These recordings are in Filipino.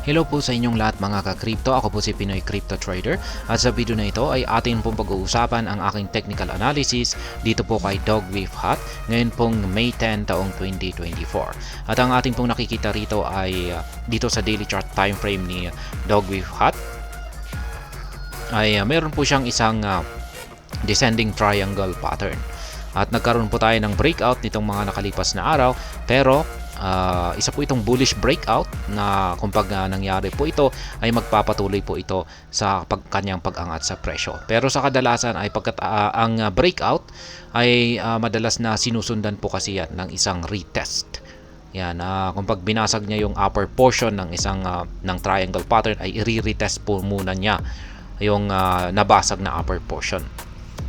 Hello po sa inyong lahat mga ka-crypto, ako po si Pinoy Crypto Trader at sa video na ito ay atin pong pag-uusapan ang aking technical analysis dito po kay Dogwiffe Hut ngayon pong May 10 taong 2024. At ang ating pong nakikita rito ay dito sa daily chart time frame ni Dogwiffe Hut ay meron po siyang isang descending triangle pattern. At nagkaroon po tayo ng breakout nitong mga nakalipas na araw, pero isa po itong bullish breakout na kapag nangyari po ito ay magpapatuloy po ito sa kanyang pag-angat sa presyo. Pero sa kadalasan ay ang breakout ay madalas na sinusundan po kasi yan ng isang retest. Yan, kung pag binasag niya yung upper portion ng isang ng triangle pattern ay i-retest po muna niya yung nabasag na upper portion.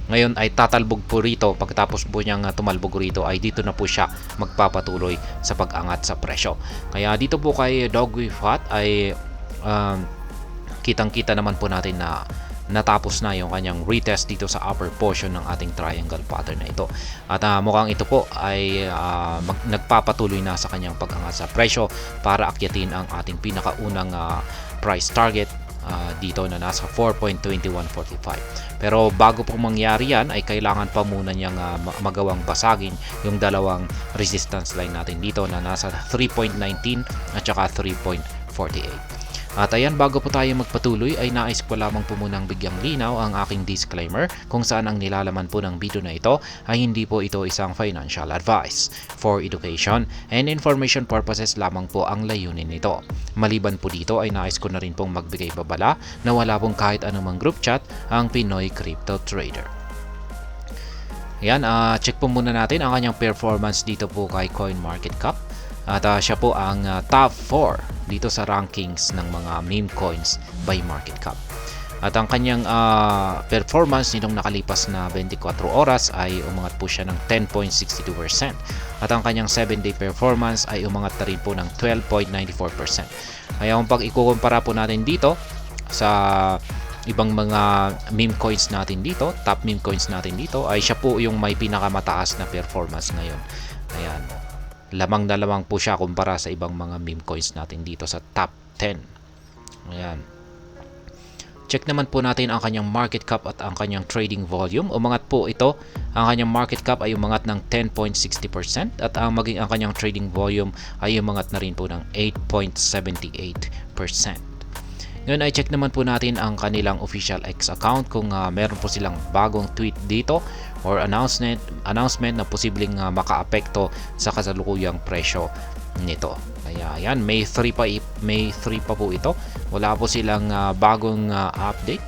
Ngayon ay tatalbog po rito, pagkatapos po niyang tumalbog rito ay dito na po siya magpapatuloy sa pag-angat sa presyo. Kaya dito po kay Dogwiffe Hut ay kitang-kita naman po natin na natapos na yung kanyang retest dito sa upper portion ng ating triangle pattern na ito. At mukhang ito po ay nagpapatuloy na sa kanyang pag-angat sa presyo para akyatin ang ating pinakaunang price target dito na nasa 4.2145. Pero bago po mangyari yan ay kailangan pa muna niyang magawang basagin yung dalawang resistance line natin dito na nasa 3.19 at saka 3.48. At ayan, bago po tayo magpatuloy ay nais ko lamang po munang bigyang linaw ang aking disclaimer kung saan ang nilalaman po ng video na ito ay hindi po ito isang financial advice. For education and information purposes lamang po ang layunin nito. Maliban po dito ay nais ko na rin pong magbigay babala na wala pong kahit anumang group chat ang Pinoy Crypto Trader. Ayan, check po muna natin ang kanyang performance dito po kay CoinMarketCap. At siya po ang top 4 dito sa rankings ng mga meme coins by market cap. At ang kanyang performance nitong nakalipas na 24 oras ay umangat po siya ng 10.62%. At ang kanyang 7-day performance ay umangat na rin po ng 12.94%. Kaya kung pag ikukumpara po natin dito sa ibang mga meme coins natin dito, top meme coins natin dito, ay siya po yung may pinakamataas na performance ngayon. Ayan. Lamang na lamang po siya kumpara sa ibang mga meme coins natin dito sa top 10. Ayan. Check naman po natin ang kanyang market cap at ang kanyang trading volume. Umangat po ito. Ang kanyang market cap ay umangat ng 10.60% at ang kanyang trading volume ay umangat na rin po ng 8.78%. Ngayon ay check naman po natin ang kanilang official X account kung meron po silang bagong tweet dito or announcement na posibleng makaapekto sa kasalukuyang presyo nito. Kaya yan, May 3 pa po ito. Wala po silang bagong update.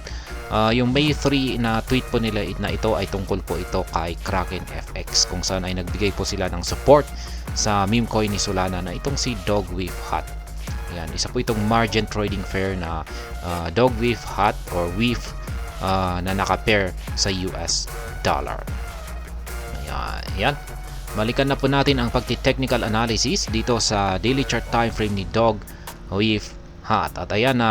Yung May 3 na tweet po nila na ito ay tungkol po ito kay Kraken FX kung saan ay nagbigay po sila ng support sa meme coin ni Solana na itong si Dogwiffe Hut. Ayan, isa po itong margin trading fair na Dogwiffe Hut or WIF na naka-pair sa US dollar. Ayan. Balikan na po natin ang pagti-technical analysis dito sa daily chart time frame ni Dogwiffe Hut. At ayan,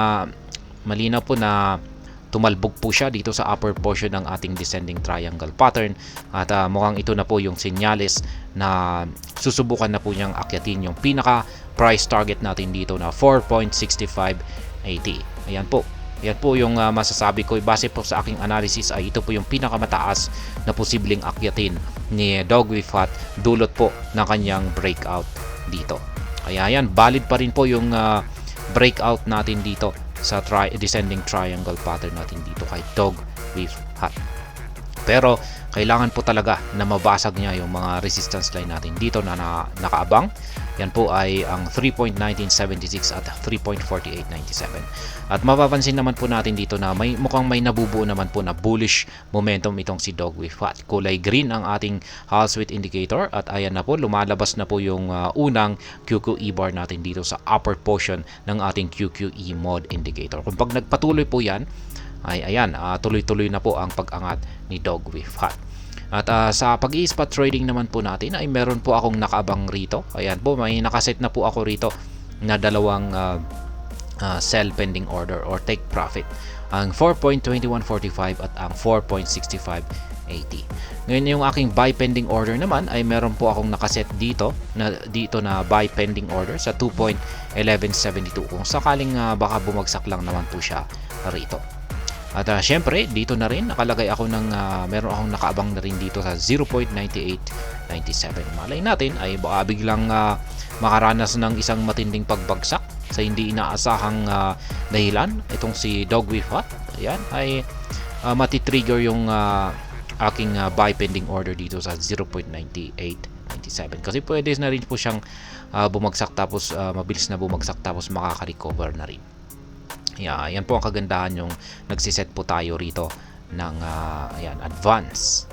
malinaw po na tumalbog po siya dito sa upper portion ng ating descending triangle pattern at mukhang ito na po yung senyales na susubukan na po niyang akyatin yung pinaka price target natin dito na 4.6580. Ayan po. Yan po yung masasabi ko base po sa aking analysis ay ito po yung pinakamataas na posibleng akyatin ni Dogwiffe Hut dulot po ng kanyang breakout dito. Kaya yan, valid pa rin po yung breakout natin dito sa descending triangle pattern natin dito kay Dogwiffe Hut. Pero kailangan po talaga na mabasag niya yung mga resistance line natin dito na nakaabang. Yan po ay ang 3.1976 at 3.4897. At mapapansin naman po natin dito na mukhang may nabubuo naman po na bullish momentum itong si Dogwiffe Hut. Kulay green ang ating Hall Sweet indicator at ayan na po, lumalabas na po yung unang QQE bar natin dito sa upper portion ng ating QQE mode indicator. Kung pag nagpatuloy po yan, ay ayan, tuloy-tuloy na po ang pag-angat ni Dogwiffe Hut. At sa pag-i-spot trading naman po natin ay meron po akong nakaabang rito. Ayan po, may nakaset na po ako rito na dalawang sell pending order or take profit. Ang 4.2145 at ang 4.65 Ngayon yung aking buy pending order naman ay meron po akong nakaset dito na buy pending order sa 2.1172 kung sakaling baka bumagsak lang naman po siya rito. At syempre dito na rin nakalagay ako ng meron akong nakaabang na rin dito sa 0.9897. Malay natin ay baka biglang makaranas ng isang matinding pagbagsak sa hindi inaasahang dahilan. Itong si Dogwif Hut, ayan, ay matitrigger yung aking buy pending order dito sa 0.9897 kasi pwede na rin po siyang bumagsak tapos mabilis na bumagsak tapos makaka-recover na rin. Yan po ang kagandahan yung nagsiset po tayo rito ng ayan, advance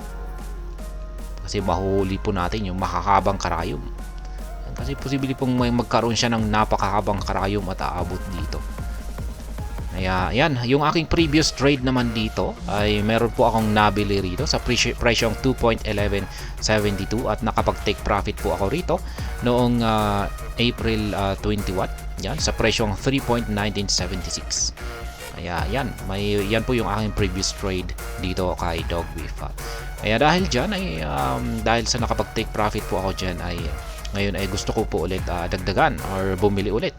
kasi mahuhuli po natin yung makahabang karayom kasi posible pong may magkaroon siya ng napakahabang karayom at aabot dito. Yan, yung aking previous trade naman dito ay meron po akong nabili rito sa presyong 2.1172 at nakapag-take profit po ako rito noong April 21. Yan, sa presyong 3.1976. Yan po yung aking previous trade dito kay Dogwif Hut. Dahil dyan ay dahil sa nakapag-take profit po ako dyan ay ngayon ay gusto ko po ulit dagdagan or bumili ulit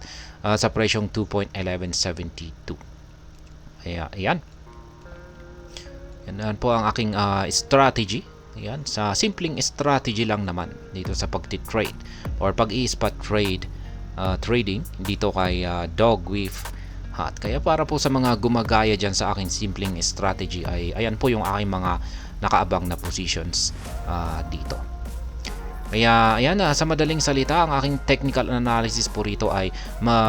sa presyong 2.1172. Yan po ang aking strategy. Yan, sa simpleng strategy lang naman dito sa pag-trade or pag-i-spot trade trading dito kay Dogwif Hut. Kaya para po sa mga gumagaya dyan sa aking simpleng strategy ay ayan po yung aking mga nakaabang na positions dito. Kaya ayan, sa madaling salita ang aking technical analysis po rito ay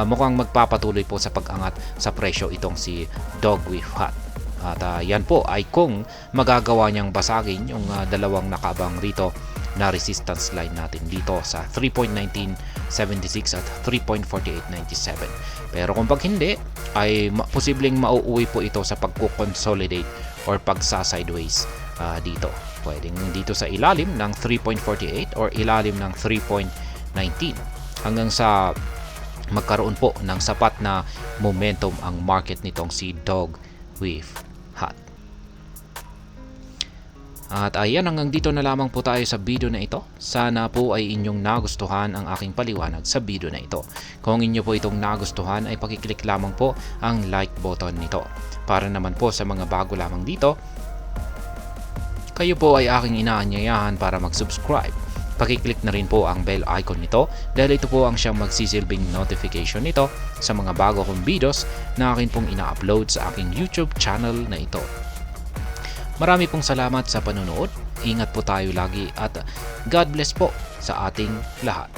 mukhang magpapatuloy po sa pag-angat sa presyo itong si Dogwif Hut. At yan po ay kung magagawa niyang basagin yung dalawang nakaabang rito na resistance line natin dito sa 3.1976 at 3.4897. Pero kung pag hindi ay posibleng mauuwi po ito sa pagko-consolidate or pagsa-sideways dito. Pwedeng dito sa ilalim ng 3.48 or ilalim ng 3.19 hanggang sa magkaroon po ng sapat na momentum ang market nitong si Dogwif Hut. At ayan, hanggang dito na lamang po tayo sa video na ito. Sana po ay inyong nagustuhan ang aking paliwanag sa video na ito. Kung inyo po itong nagustuhan ay pakiclick lamang po ang like button nito. Para naman po sa mga bago lamang dito, kayo po ay aking inaanyayahan para mag-subscribe. Pakiclick na rin po ang bell icon nito dahil ito po ang siyang magsisilbing notification nito sa mga bago kong videos na akin pong ina-upload sa aking YouTube channel na ito. Marami pong salamat sa panonood. Ingat po tayo lagi at God bless po sa ating lahat.